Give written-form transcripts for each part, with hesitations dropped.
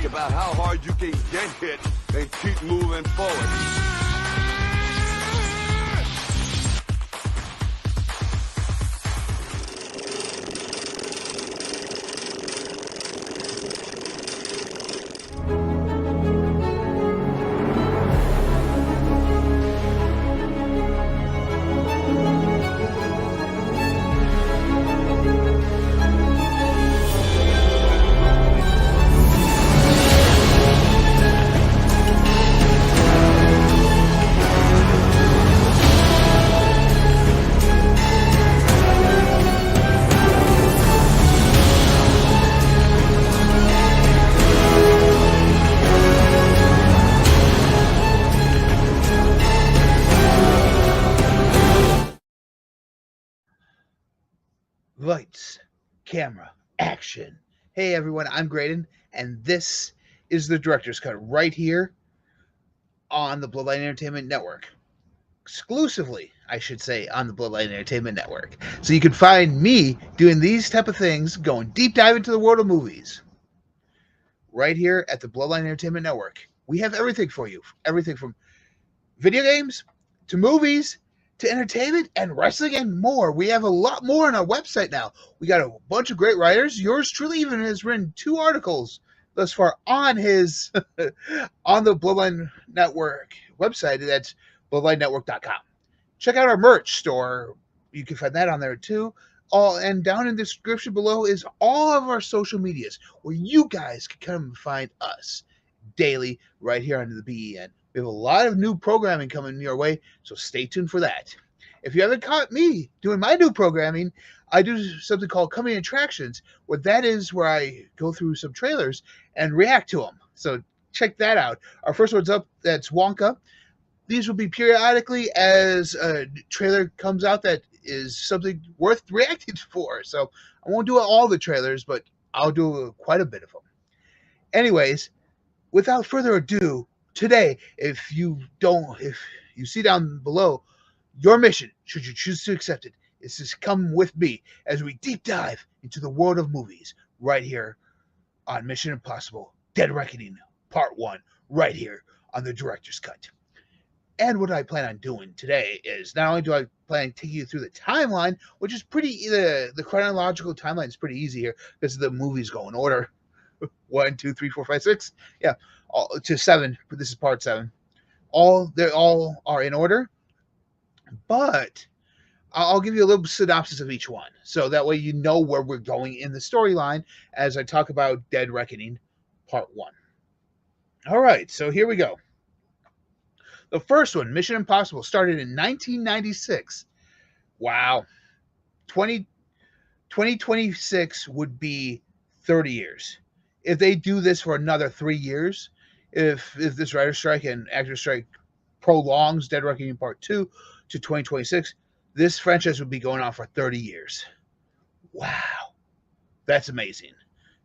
About how hard you can get hit and keep moving forward. Lights, camera, action. Hey everyone, I'm Greydon, and this is the Director's Cut right here on the Bloodline Entertainment Network. Exclusively, I should say, on the Bloodline Entertainment Network. So you can find me doing these type of things, going deep dive into the world of movies. Right here at the Bloodline Entertainment Network. We have everything for you. Everything from video games to movies to entertainment and wrestling and more. We have a lot more on our website now. We got a bunch of great writers. Yours truly even has written 2 articles thus far on his on the Bloodline Network website. That's bloodlinenetwork.com. Check out our merch store. You can find that on there too. And down in the description below is all of our social medias where you guys can come and find us daily right here on the BEN. We have a lot of new programming coming your way, so stay tuned for that. If you haven't caught me doing my new programming, I do something called Coming Attractions, where I go through some trailers and react to them. So check that out. Our first one's up. That's Wonka. These will be periodically as a trailer comes out that is something worth reacting for. So I won't do all the trailers, but I'll do quite a bit of them. Anyways, without further ado, today, if you see down below, your mission, should you choose to accept it, is to come with me as we deep dive into the world of movies right here on Mission Impossible Dead Reckoning Part 1, right here on the Director's Cut. And what I plan on doing today is not only do I plan on taking you through the timeline, which is the chronological timeline is pretty easy here because the movies go in order. 1, 2, 3, 4, 5, 6. Yeah, to 7. But this is part 7. They all are in order, but I'll give you a little synopsis of each one, so that way you know where we're going in the storyline as I talk about Dead Reckoning Part 1. All right, so here we go. The first one, Mission Impossible, started in 1996. Wow. 2026 would be 30 years. If they do this for another 3 years, if this writer strike and actor strike prolongs Dead Reckoning Part 2 to 2026, this franchise would be going on for 30 years. Wow. That's amazing.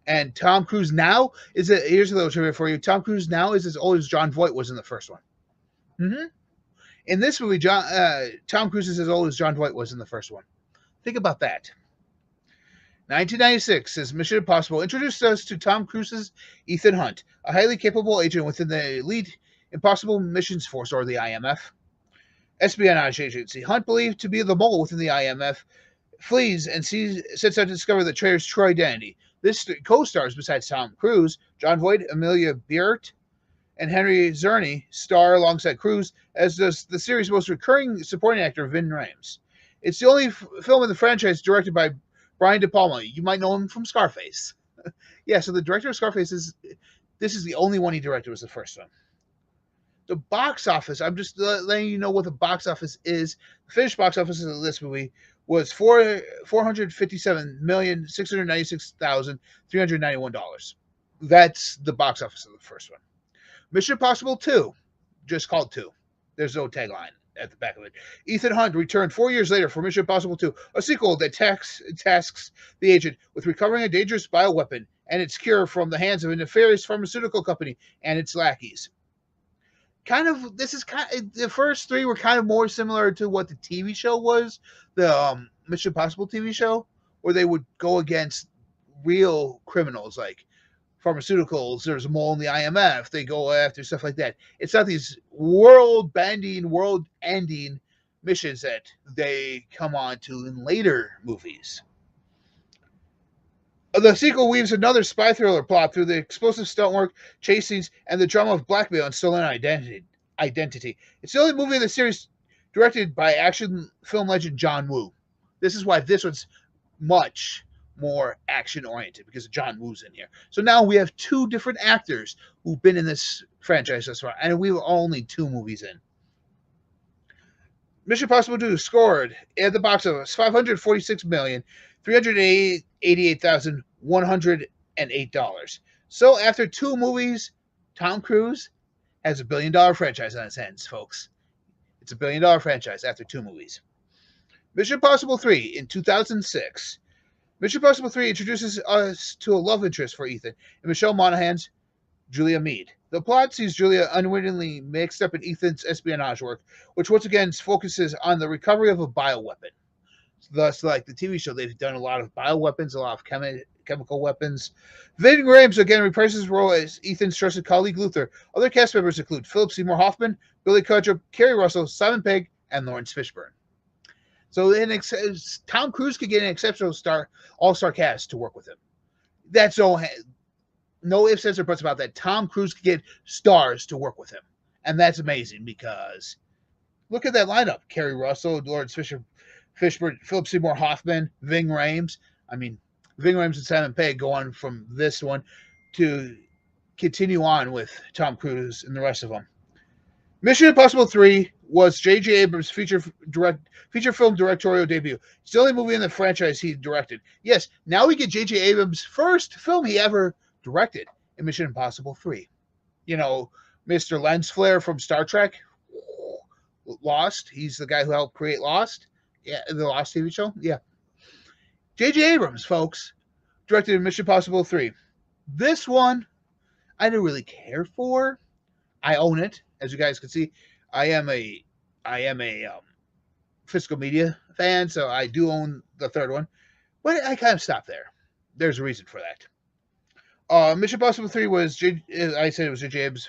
And Tom Cruise now here's a little trivia for you. Tom Cruise now is as old as John Voight was in the first one. In this movie, Tom Cruise is as old as John Voight was in the first one. Think about that. 1996 says Mission Impossible introduced us to Tom Cruise's Ethan Hunt, a highly capable agent within the Elite Impossible Missions Force, or the IMF. espionage agency. Hunt, believed to be the mole within the IMF, flees and sets out to discover the traitor's true identity. This co-stars, besides Tom Cruise, John Voight, Amelia Beart, and Henry Czerny star alongside Cruise, as does the series' most recurring supporting actor, Ving Rhames. It's the only film in the franchise directed by Brian De Palma. You might know him from Scarface. Yeah, so the director of Scarface this is the only one he directed, was the first one. The box office, I'm just letting you know what the box office is. The finished box office of this movie was $457,696,391. That's the box office of the first one. Mission Impossible 2, just called 2. There's no tagline at the back of it. Ethan Hunt returned 4 years later for Mission Impossible 2, a sequel that tasks the agent with recovering a dangerous bioweapon and its cure from the hands of a nefarious pharmaceutical company and its lackeys. The first three were kind of more similar to what the TV show was, the Mission Impossible TV show, where they would go against real criminals like pharmaceuticals. There's a mole in the IMF. They go after stuff like that. It's not these world-ending missions that they come on to in later movies. The sequel weaves another spy thriller plot through the explosive stunt work, chase scenes, and the drama of blackmail and stolen identity. It's the only movie in the series directed by action film legend John Woo. This is why this one's much more action-oriented, because John Woo's in here. So now we have two different actors who've been in this franchise thus far, and we were only 2 movies in. Mission Impossible 2 scored at the box office $546,388,108. So after 2 movies, Tom Cruise has $1 billion franchise on his hands, folks. It's $1 billion franchise after 2 movies. Mission Impossible 3 in 2006. Mission Impossible 3 introduces us to a love interest for Ethan and Michelle Monaghan's Julia Mead. The plot sees Julia unwittingly mixed up in Ethan's espionage work, which once again focuses on the recovery of a bioweapon. Thus, like the TV show, they've done a lot of bioweapons, a lot of chemical weapons. Ving Rhames again reprises his role as Ethan's trusted colleague Luther. Other cast members include Philip Seymour Hoffman, Billy Crudup, Kerry Russell, Simon Pegg, and Lawrence Fishburne. So Tom Cruise could get an exceptional all-star cast to work with him. That's no ifs, ands, or buts about that. Tom Cruise could get stars to work with him. And that's amazing, because look at that lineup. Kerry Russell, Lawrence Fishburne, Philip Seymour Hoffman, Ving Rhames. I mean, Ving Rhames and Simon Pegg go on from this one to continue on with Tom Cruise and the rest of them. Mission Impossible 3 was J.J. Abrams' feature film directorial debut. It's the only movie in the franchise he directed. Yes, now we get J.J. Abrams' first film he ever directed in Mission Impossible 3. You know, Mr. Lens Flare from Star Trek, Lost. He's the guy who helped create Lost. Yeah, the Lost TV show. Yeah. J.J. Abrams, folks, directed Mission Impossible 3. This one, I didn't really care for. I own it, as you guys can see. I am a physical media fan, so I do own the third one. But I kind of stopped there. There's a reason for that. Mission Impossible 3 was, I said it was J.J. Abrams'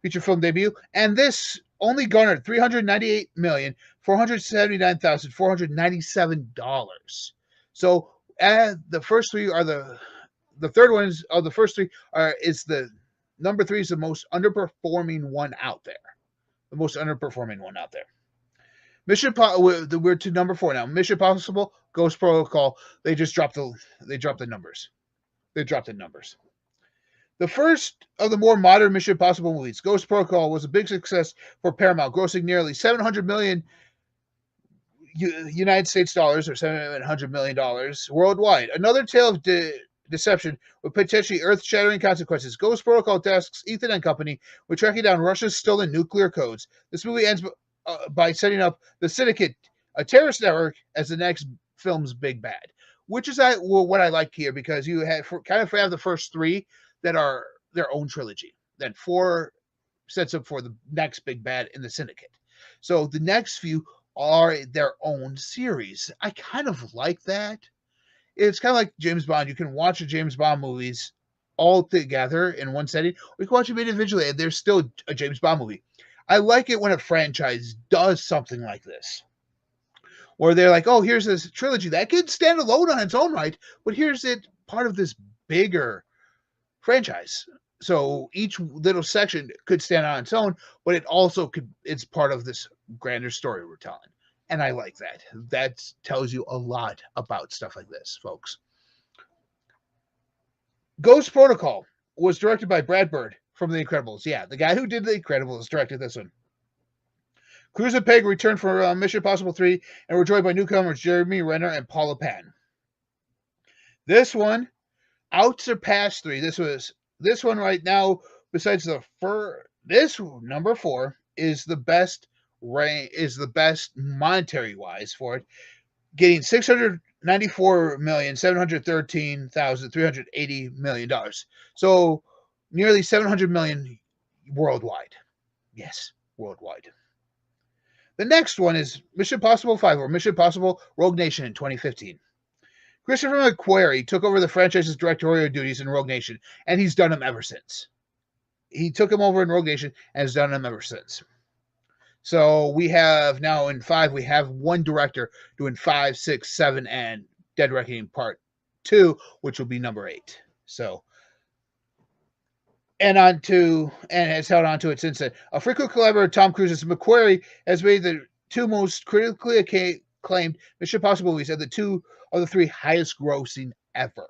feature film debut, and this only garnered $398,479,497. So the first 3 are the third one of the first 3 is the number 3 is the most underperforming one out there. The most underperforming one out there. We're to number 4 now. Mission Impossible, Ghost Protocol. They just dropped the numbers. They dropped the numbers. The first of the more modern Mission Impossible movies, Ghost Protocol, was a big success for Paramount, grossing nearly $700 million United States dollars, or $700 million worldwide. Another tale of deception with potentially earth-shattering consequences. Ghost Protocol tasks Ethan and company with tracking down Russia's stolen nuclear codes. This movie ends by setting up the Syndicate, a terrorist network, as the next film's big bad, which is what I like here, because you have the first 3 that are their own trilogy. Then 4 sets up for the next big bad in the Syndicate. So the next few are their own series. I kind of like that. It's kind of like James Bond. You can watch the James Bond movies all together in one setting, or you can watch them individually, and there's still a James Bond movie. I like it when a franchise does something like this, where they're like, oh, here's this trilogy that could stand alone on its own right, but here's it part of this bigger franchise. So each little section could stand on its own, but it also it's part of this grander story we're telling. And I like that. That tells you a lot about stuff like this, folks. Ghost Protocol was directed by Brad Bird from The Incredibles. Yeah, the guy who did The Incredibles directed this one. Cruz and Peg returned for Mission Impossible 3 and were joined by newcomers Jeremy Renner and Paula Patton. This one outsurpassed 3. This one right now, besides this number 4 is the best monetary wise for it, getting $694,713,380 million. So nearly $700 million worldwide. Yes, worldwide. The next one is Mission Impossible 5 or Mission Impossible Rogue Nation in 2015. Christopher McQuarrie took over the franchise's directorial duties in Rogue Nation, and he's done them ever since. He took him over in Rogue Nation and has done them ever since. So we have now in 5, we have one director doing 5, 6, 7, and Dead Reckoning Part 2, which will be number 8. So, and has held on to it since then. A frequent collaborator, Tom Cruise's McQuarrie, has made the 2 most critically acclaimed Mission Impossible movies and the 2 of the 3 highest grossing ever.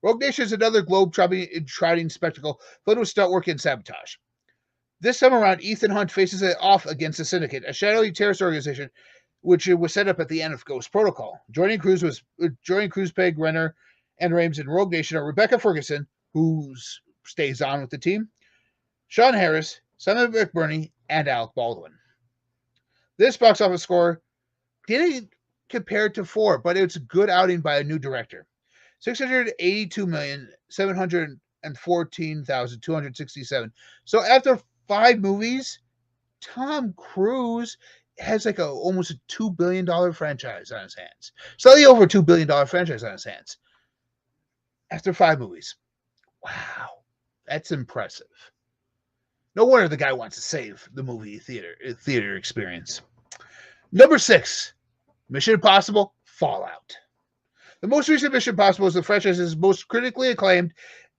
Rogue Nation is another globe-trotting spectacle filled with stunt work and sabotage. This time around, Ethan Hunt faces it off against the Syndicate, a shadowy terrorist organization which was set up at the end of Ghost Protocol. Joining Cruz, Peg, Renner, and Rames in Rogue Nation are Rebecca Ferguson, who stays on with the team, Sean Harris, Simon McBurney, and Alec Baldwin. This box office score didn't compare to 4, but it's a good outing by a new director. $682,714,267. So after 5 movies, Tom Cruise has like almost a $2 billion franchise on his hands. Slightly over a $2 billion franchise on his hands. After 5 movies. Wow. That's impressive. No wonder the guy wants to save the movie theater experience. Number 6, Mission Impossible Fallout. The most recent Mission Impossible is the franchise's most critically acclaimed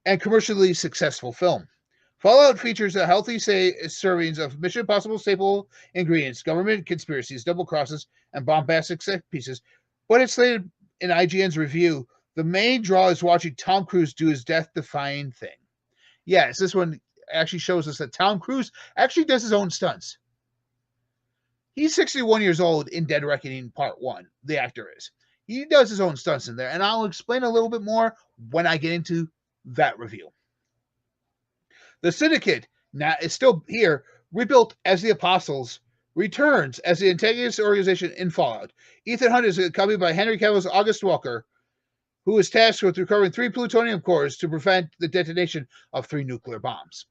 and commercially successful film. Fallout features a healthy servings of Mission Impossible staple ingredients, government conspiracies, double crosses, and bombastic set pieces. But it's stated in IGN's review, the main draw is watching Tom Cruise do his death-defying thing. Yes, this one actually shows us that Tom Cruise actually does his own stunts. He's 61 years old in Dead Reckoning Part 1, the actor is. He does his own stunts in there, and I'll explain a little bit more when I get into that review. The Syndicate now is still here, rebuilt as the Apostles, returns as the antagonist organization in Fallout. Ethan Hunt is accompanied by Henry Cavill's August Walker, who is tasked with recovering 3 plutonium cores to prevent the detonation of 3 nuclear bombs.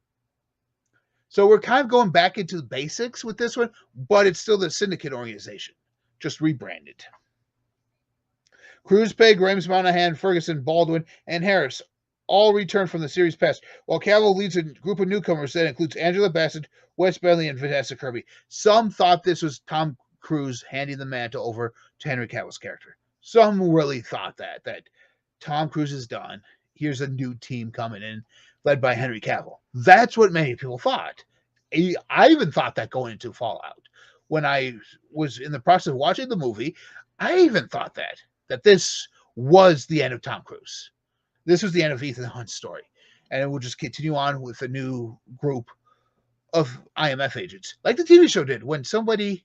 So we're kind of going back into the basics with this one, but it's still the Syndicate organization, just rebranded. Cruz, Peg, Rames, Monahan, Ferguson, Baldwin, and Harris all return from the series past, while Cavill leads a group of newcomers that includes Angela Bassett, Wes Bentley, and Vanessa Kirby. Some thought this was Tom Cruise handing the mantle over to Henry Cavill's character. Some really thought that Tom Cruise is done. Here's a new team coming in, led by Henry Cavill. That's what many people thought. I even thought that going into Fallout. When I was in the process of watching the movie, I even thought that this was the end of Tom Cruise. This was the end of Ethan Hunt's story. And it will just continue on with a new group of IMF agents. Like the TV show did. When somebody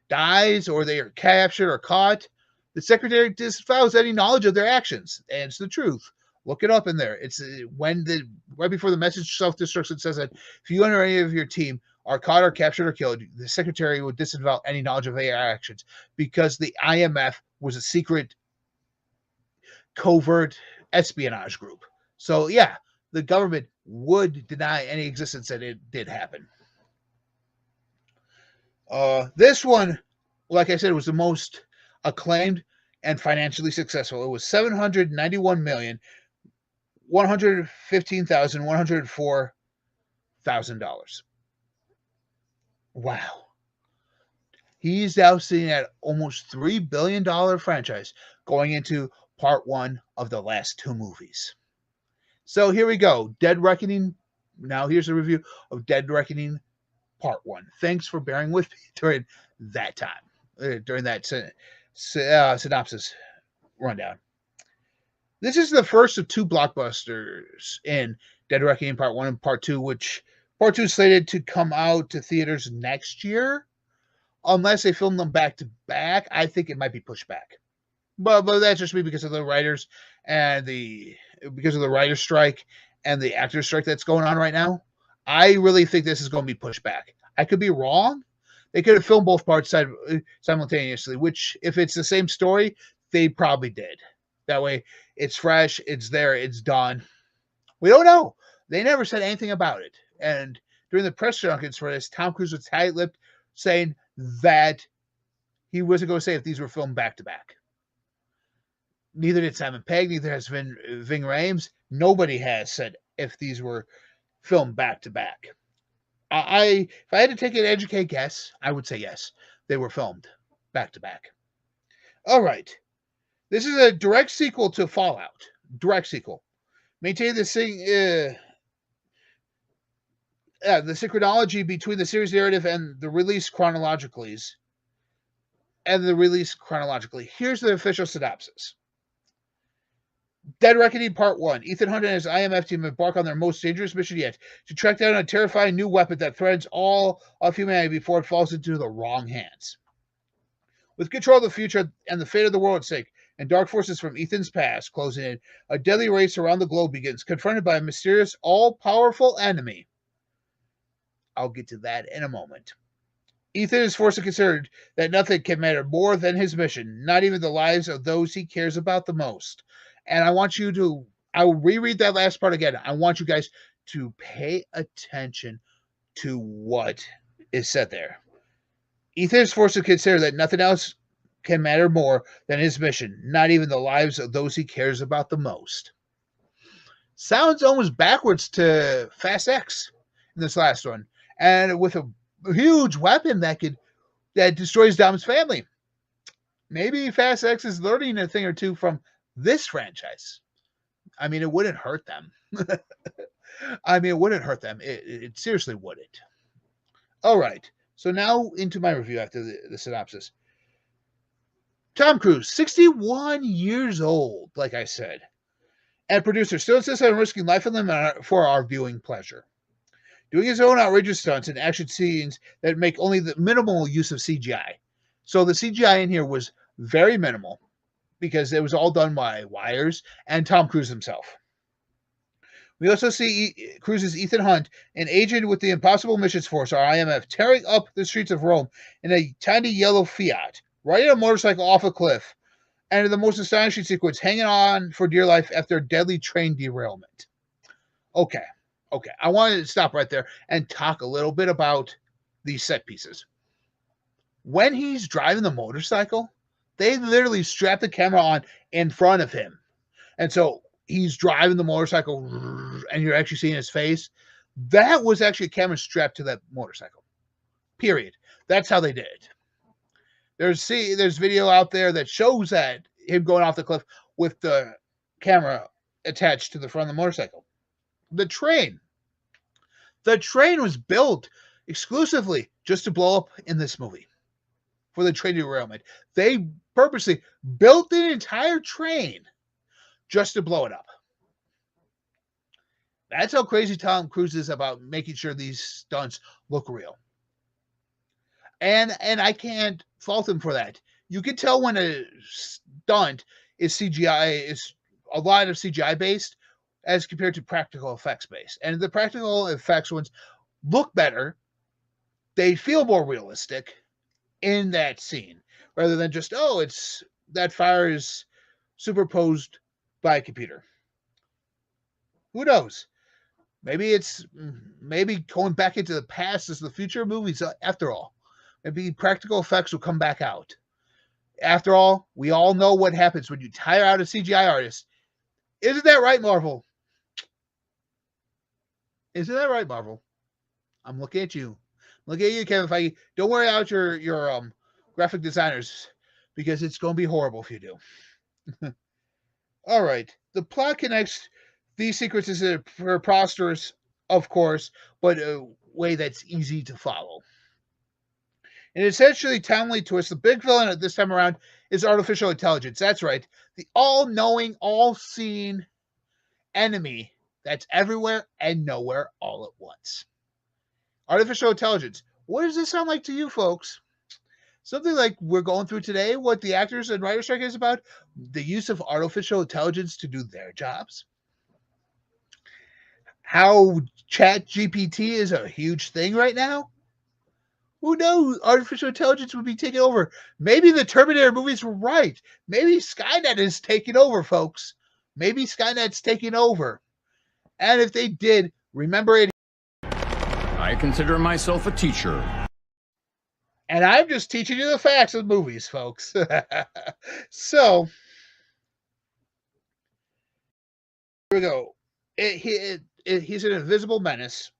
dies or they are captured or caught, the secretary disavows any knowledge of their actions. And it's the truth. Look it up in there. It's right before the message self-destruct, it says that if you or any of your team are caught or captured or killed, the secretary would disavow any knowledge of their actions, because the IMF was a secret covert espionage group. So yeah, the government would deny any existence that it did happen. This one, like I said, was the most acclaimed and financially successful. It was $791,115,104,000. Wow. He's now sitting at almost $3 billion franchise going into part one of the last two movies. So here we go. Dead Reckoning. Now here's a review of Dead Reckoning part one. Thanks for bearing with me during that time, during that synopsis rundown. This is the first of two blockbusters in Dead Reckoning Part 1 and Part 2, which Part 2 is slated to come out to theaters next year. Unless they film them back to back, I think it might be pushed back. But that's just me because of the writers and because of the writer's strike and the actor's strike that's going on right now. I really think this is going to be pushed back. I could be wrong. They could have filmed both parts simultaneously, which, if it's the same story, they probably did. That way, it's fresh, it's there, it's done. We don't know. They never said anything about it. And during the press junkets for this, Tom Cruise was tight-lipped, saying that he wasn't going to say if these were filmed back to back. Neither did Simon Pegg, neither has Ving Rhames. Nobody has said if these were filmed back to back. If I had to take an educated guess, I would say yes. They were filmed back to back. All right. This is a direct sequel to Fallout. Direct sequel. Maintain the synchronology between the series narrative and the release chronologically. Here's the official synopsis. Dead Reckoning Part 1. Ethan Hunt and his IMF team embark on their most dangerous mission yet to track down a terrifying new weapon that threatens all of humanity before it falls into the wrong hands. With control of the future and the fate of the world at stake, and dark forces from Ethan's past closing in, a deadly race around the globe begins, confronted by a mysterious, all-powerful enemy. I'll get to that in a moment. Ethan is forced to consider that nothing can matter more than his mission, not even the lives of those he cares about the most. And I'll reread that last part again. I want you guys to pay attention to what is said there. Ethan is forced to consider that nothing else can matter more than his mission, not even the lives of those he cares about the most. Sounds almost backwards to Fast X in this last one, and with a huge weapon that destroys Dom's family. Maybe Fast X is learning a thing or two from this franchise. I mean, it wouldn't hurt them. It seriously wouldn't. All right. So now into my review after the synopsis. Tom Cruise, 61 years old, like I said, and producer still insists on risking life and limb for our viewing pleasure. Doing his own outrageous stunts and action scenes that make only the minimal use of CGI. So the CGI in here was very minimal because it was all done by wires and Tom Cruise himself. We also see Cruise's Ethan Hunt, an agent with the Impossible Missions Force, or IMF, tearing up the streets of Rome in a tiny yellow Fiat, riding a motorcycle off a cliff, and in the most astonishing sequence, hanging on for dear life after a deadly train derailment. Okay. I wanted to stop right there and talk a little bit about these set pieces. When he's driving the motorcycle, they literally strap the camera on in front of him. And so he's driving the motorcycle and you're actually seeing his face. That was actually a camera strapped to that motorcycle. Period. That's how they did it. There's video out there that shows that him going off the cliff with the camera attached to the front of the motorcycle. The train was built exclusively just to blow up in this movie for the train derailment. They purposely built the entire train just to blow it up. That's how crazy Tom Cruise is about making sure these stunts look real. And I can't fault him for that. You can tell when a stunt is CGI, is a lot of CGI based as compared to practical effects based. And the practical effects ones look better. They feel more realistic in that scene rather than just, it's that fire is superposed by a computer. Who knows? Maybe going back into the past is the future of movies after all. Maybe practical effects will come back out. After all, we all know what happens when you tire out a CGI artist. Isn't that right, Marvel? Isn't that right, Marvel? I'm looking at you. Look at you, Kevin Feige. Don't worry about your graphic designers because it's going to be horrible if you do. All right. The plot connects these sequences in a preposterous, of course, but a way that's easy to follow. And essentially, timely twist, the big villain at this time around is artificial intelligence. That's right. The all-knowing, all-seeing enemy that's everywhere and nowhere all at once. Artificial intelligence. What does this sound like to you, folks? Something like we're going through today, what the actors and writers strike is about, the use of artificial intelligence to do their jobs. How Chat GPT is a huge thing right now. Who knows? Artificial intelligence would be taking over. Maybe the Terminator movies were right. Maybe Skynet is taking over, folks. Maybe Skynet's taking over. And if they did, remember it. I consider myself a teacher. And I'm just teaching you the facts of movies, folks. So, here we go. He's an invisible menace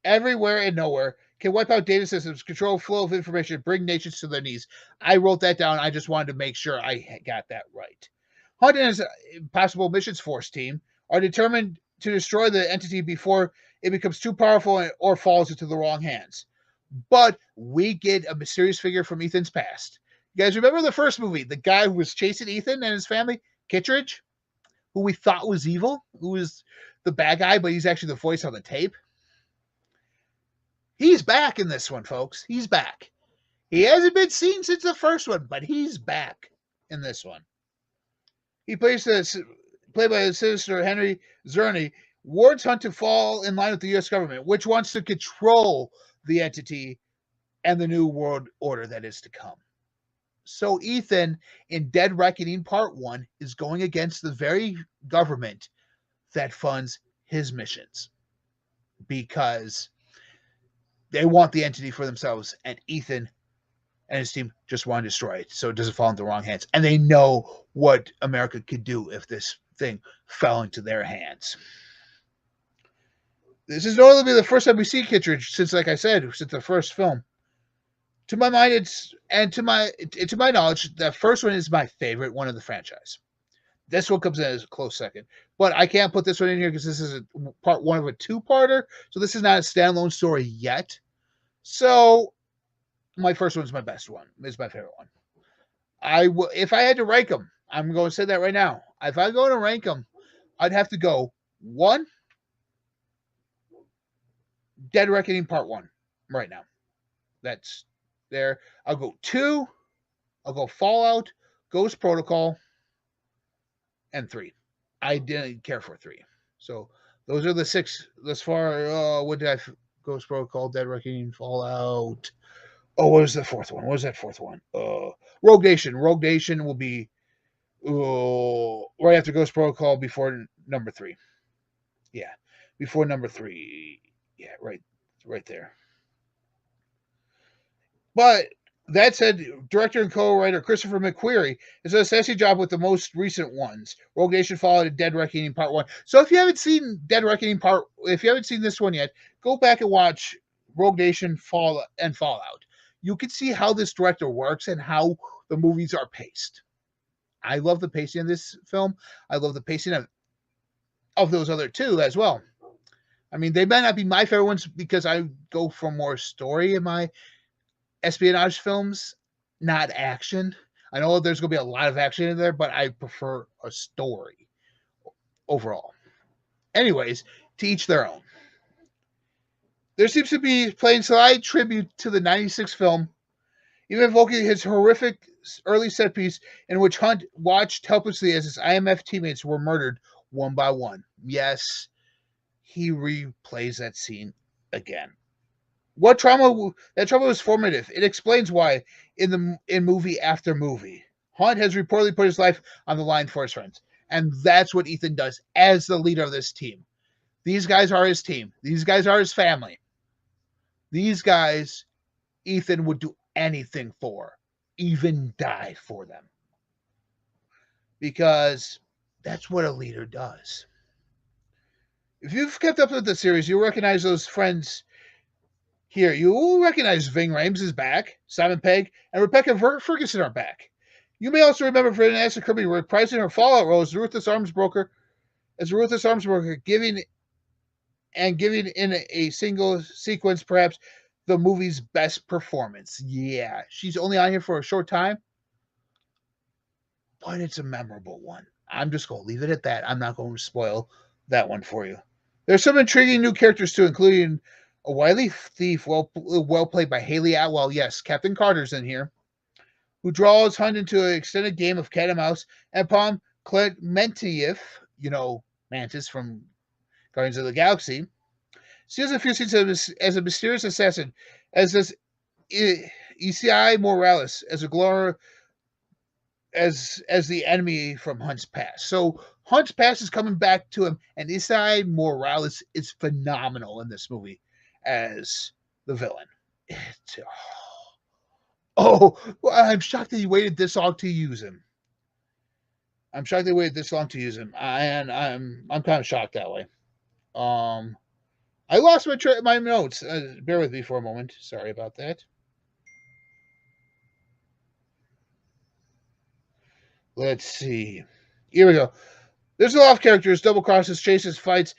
everywhere and nowhere, can wipe out data systems, control flow of information, bring nations to their knees. I wrote that down. I just wanted to make sure I got that right. Hunt and his Impossible Missions Force team are determined to destroy the entity before it becomes too powerful or falls into the wrong hands. But we get a mysterious figure from Ethan's past. You guys remember the first movie? The guy who was chasing Ethan and his family? Kittredge? Who we thought was evil? Who was the bad guy, but he's actually the voice on the tape? He's back in this one, folks. He's back. He hasn't been seen since the first one, but he's back in this one. He played by the sinister Henry Czerny, warns Hunt to fall in line with the U.S. government, which wants to control the entity and the new world order that is to come. So Ethan, in Dead Reckoning Part 1, is going against the very government that funds his missions because they want the entity for themselves, and Ethan and his team just want to destroy it so it doesn't fall into the wrong hands. And they know what America could do if this thing fell into their hands. This is normally the first time we see Kittredge since, like I said, since the first film. To my mind, to my knowledge, the first one is my favorite one of the franchise. This one comes in as a close second. But I can't put this one in here because this is a part one of a two-parter. So this is not a standalone story yet. So my first one's my best one. It's my favorite one. If I had to rank them, I'm going to say that right now. If I'm going to rank them, I'd have to go 1, Dead Reckoning Part 1 right now. That's there. I'll go 2. I'll go Fallout, Ghost Protocol, and 3. I didn't care for 3. So those are the 6 thus far. What did I? Ghost Protocol, Dead Reckoning, Fallout. Oh, what was the fourth one? What was that fourth one? Rogue Nation. Rogue Nation will be right after Ghost Protocol before number 3. Yeah, before number 3. Yeah, right there. But that said, director and co-writer Christopher McQuarrie has done a sassy job with the most recent ones. Rogue Nation, Fallout, and Dead Reckoning Part 1. So if you haven't seen if you haven't seen this one yet, go back and watch Rogue Nation, Fallout. You can see how this director works and how the movies are paced. I love the pacing of this film. I love the pacing of those other two as well. I mean, they might not be my favorite ones because I go for more story in my espionage films, not action. I know there's going to be a lot of action in there, but I prefer a story overall. Anyways, to each their own. There seems to be playing slight tribute to the 96 film, even evoking his horrific early set piece in which Hunt watched helplessly as his IMF teammates were murdered one by one. Yes, he replays that scene again. That trauma was formative. It explains why in movie after movie, Hunt has reportedly put his life on the line for his friends. And that's what Ethan does as the leader of this team. These guys are his team. These guys are his family. These guys, Ethan would do anything for, even die for them. Because that's what a leader does. If you've kept up with the series, you'll recognize those friends Here, you will recognize Ving Rhames is back, Simon Pegg, and Rebecca Ferguson are back. You may also remember Vanessa Kirby reprising her Fallout role as Ruthless Armsbroker, giving in a single sequence perhaps the movie's best performance. Yeah, she's only on here for a short time, but it's a memorable one. I'm just going to leave it at that. I'm not going to spoil that one for you. There's some intriguing new characters too, including a wily thief, well played by Haley Atwell. Yes, Captain Carter's in here, who draws Hunt into an extended game of cat and mouse. And Palm Clementieff, Mantis from Guardians of the Galaxy, steals a few scenes as a mysterious assassin, as does Isai Morales as as the enemy from Hunt's past. So Hunt's past is coming back to him, and Isai Morales is phenomenal in this movie as the villain. I'm shocked that he waited this long to use him. And I'm kind of shocked that way. I lost my notes. Bear with me for a moment. Sorry about that. Let's see. Here we go. There's a lot of characters, double crosses, chases, fights,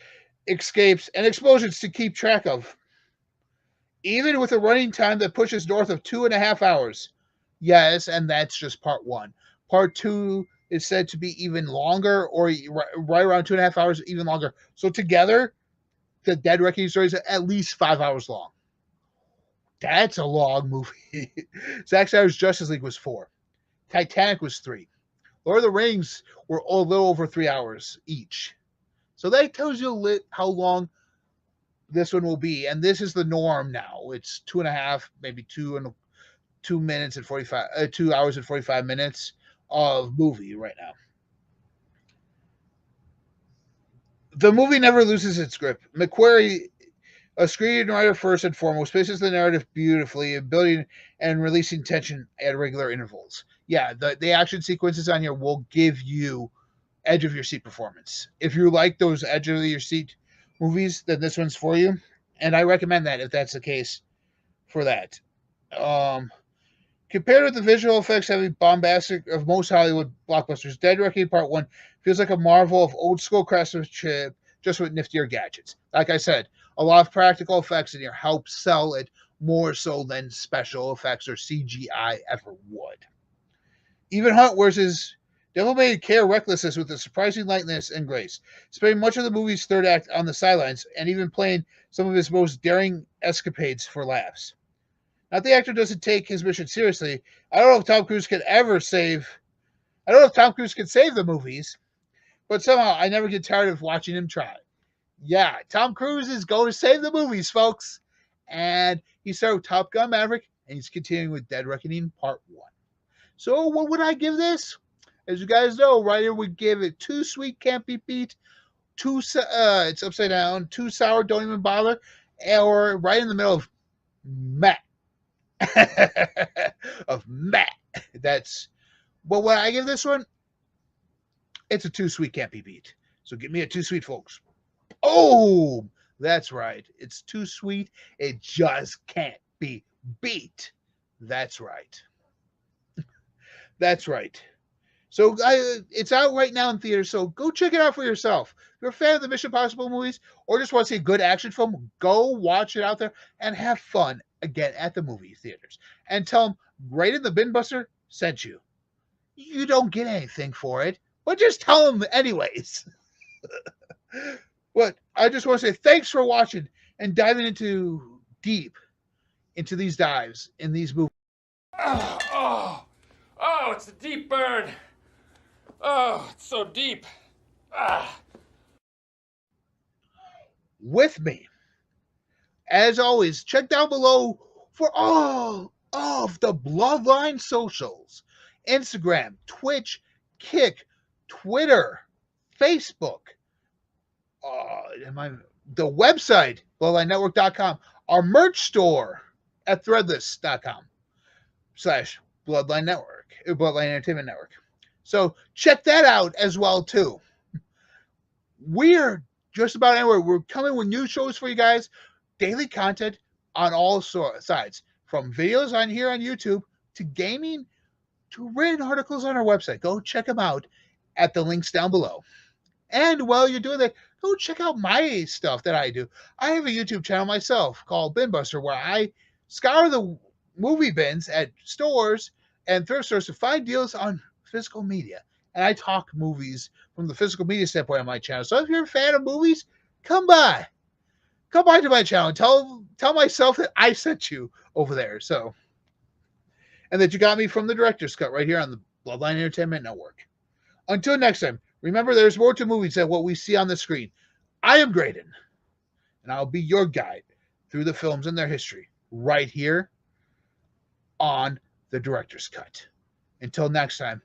escapes, and explosions to keep track of. Even with a running time that pushes north of 2.5 hours. Yes, and that's just part one. Part two is said to be even longer, or right around 2.5 hours, even longer. So together, the Dead Reckoning story is at least 5 hours long. That's a long movie. Zack Snyder's Justice League was 4. Titanic was 3. Lord of the Rings were a little over 3 hours each. So that tells you how long this one will be. And this is the norm now. It's 2.5, maybe 2 minutes and 45, 2 hours and 45 minutes of movie right now. The movie never loses its grip. McQuarrie, a screenwriter first and foremost, paces the narrative beautifully, building and releasing tension at regular intervals. Yeah, the action sequences on here will give you edge of your seat performance. If you like those edge of your seat movies, then this one's for you. And I recommend that if that's the case for that. Compared with the visual effects heavy bombastic of most Hollywood blockbusters, Dead Reckoning Part 1 feels like a marvel of old school craftsmanship, just with niftier gadgets. Like I said, a lot of practical effects in here help sell it more so than special effects or CGI ever would. Even Hunt wears his devil-may care recklessness with a surprising lightness and grace, spending much of the movie's third act on the sidelines and even playing some of his most daring escapades for laughs. Not the actor doesn't take his mission seriously. I don't know if Tom Cruise can save the movies, but somehow I never get tired of watching him try. Yeah, Tom Cruise is going to save the movies, folks. And he started with Top Gun Maverick, and he's continuing with Dead Reckoning Part 1. So what would I give this? As you guys know, Ryder would give it 2 sweet, can't be beat, it's upside down, 2 sour, don't even bother, or right in the middle of Matt. Of Matt. That's what would I give this one? It's a 2 sweet, can't be beat. So give me a 2 sweet, folks. Oh, that's right. It's 2 sweet. It just can't be beat. That's right. That's right. So it's out right now in theaters, so go check it out for yourself. If you're a fan of the Mission Impossible movies or just want to see a good action film, go watch it out there and have fun again at the movie theaters. And tell them Greydon the Bin Buster sent you. You don't get anything for it, but just tell them anyways. But I just want to say thanks for watching and diving deep into these dives in these movies. Oh, it's a deep burn. Oh, it's so deep. With me. As always, check down below for all of the Bloodline socials. Instagram, Twitch, Kick, Twitter, Facebook, the website, bloodlinenetwork.com, our merch store at threadless.com/Bloodline Network, Bloodline Entertainment Network. So check that out as well, too. We're just about anywhere. We're coming with new shows for you guys, daily content on all sides, from videos on here on YouTube to gaming to written articles on our website. Go check them out at the links down below. And while you're doing that, go check out my stuff that I do. I have a YouTube channel myself called Bin Buster, where I scour the movie bins at stores and thrift stores to find deals on physical media. And I talk movies from the physical media standpoint on my channel. So if you're a fan of movies, come by. Come by to my channel and tell myself that I sent you over there. So, and that you got me from the director's cut right here on the Bloodline Entertainment Network. Until next time, remember there's more to movies than what we see on the screen. I am Greydon, and I'll be your guide through the films and their history right here on the director's cut. Until next time,